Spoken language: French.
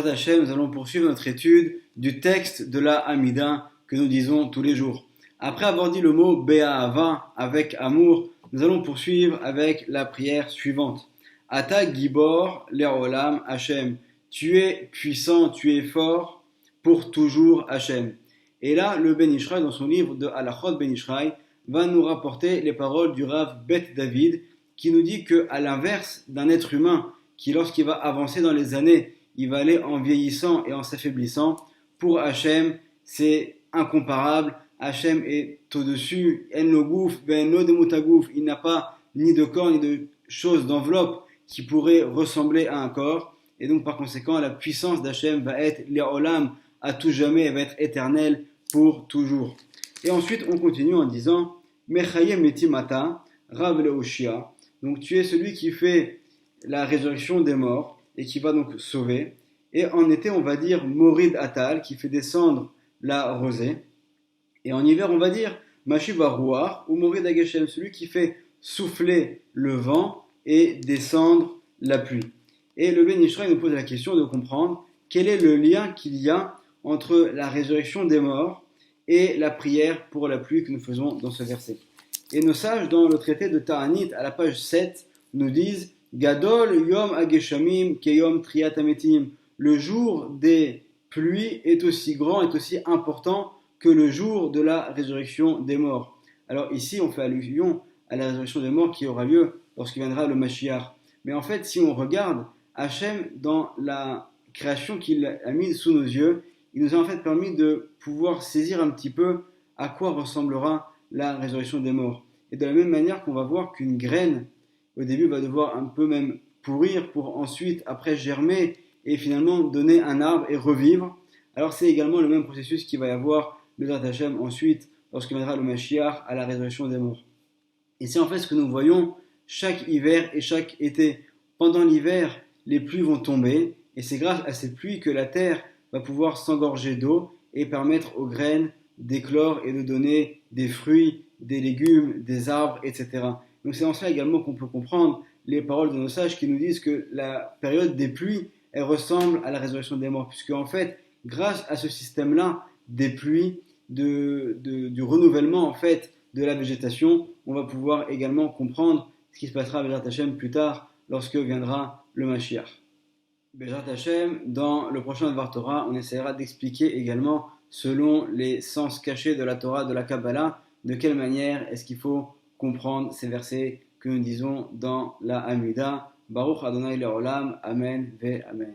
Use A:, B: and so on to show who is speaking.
A: Bezrat Hashem, nous allons poursuivre notre étude du texte de la Hamida que nous disons tous les jours. Après avoir dit le mot Be'ahava, avec amour, nous allons poursuivre avec la prière suivante. Ata Gibor Le'olam Hashem. Tu es puissant, tu es fort pour toujours Hashem. Et là, le Ben Ishraï, dans son livre de Halachot Ben Ishraï, va nous rapporter les paroles du Rav Bet David, qui nous dit qu'à l'inverse d'un être humain, qui lorsqu'il va avancer dans les années, il va aller en vieillissant et en s'affaiblissant, pour Hachem, c'est incomparable. Hachem est au-dessus. En lo gouf, ben lo demutagouf. Il n'a pas ni de corps, ni de choses d'enveloppe qui pourraient ressembler à un corps. Et donc, par conséquent, la puissance d'Hachem va être l'Olam à tout jamais, elle va être éternelle pour toujours. Et ensuite, on continue en disant Mechayem metimata, Rav Leoshia. Donc, tu es celui qui fait la résurrection des morts et qui va donc sauver. Et en été, on va dire Morid Atal, qui fait descendre la rosée. Et en hiver, on va dire Mashiv Arouar ou Morid Ageshem, celui qui fait souffler le vent et descendre la pluie. Et le Ben Ishraï nous pose la question de comprendre quel est le lien qu'il y a entre la résurrection des morts et la prière pour la pluie que nous faisons dans ce verset. Et nos sages, dans le traité de Ta'anit, à la page 7, nous disent Gadol Yom Ageshamim Keyom Triat Ametim. Le jour des pluies est aussi grand, est aussi important que le jour de la résurrection des morts. Alors ici, on fait allusion à la résurrection des morts qui aura lieu lorsqu'il viendra le Mashiach. Mais en fait, si on regarde Hachem dans la création qu'il a mise sous nos yeux, il nous a en fait permis de pouvoir saisir un petit peu à quoi ressemblera la résurrection des morts. Et de la même manière qu'on va voir qu'une graine, au début, va devoir un peu même pourrir pour ensuite, après, germer et finalement donner un arbre et revivre. Alors c'est également le même processus qu'il va y avoir Bezrat Hashem ensuite, lorsqu'il viendra le Mashiach à la résurrection des morts. Et c'est en fait ce que nous voyons chaque hiver et chaque été. Pendant l'hiver, les pluies vont tomber et c'est grâce à ces pluies que la terre va pouvoir s'engorger d'eau et permettre aux graines d'éclore et de donner des fruits, des légumes, des arbres, etc. Donc c'est en cela également qu'on peut comprendre les paroles de nos sages qui nous disent que la période des pluies, elle ressemble à la résurrection des morts, puisque en fait, grâce à ce système-là des pluies, du renouvellement en fait de la végétation, on va pouvoir également comprendre ce qui se passera à Bezrat Hashem plus tard, lorsque viendra le Mashiach. Bezrat Hashem, dans le prochain Dvar Torah, on essaiera d'expliquer également, selon les sens cachés de la Torah, de la Kabbalah, de quelle manière est-ce qu'il faut comprendre ces versets que nous disons dans la Hamida. Baruch Adonai Le'olam, Amen ve Amen.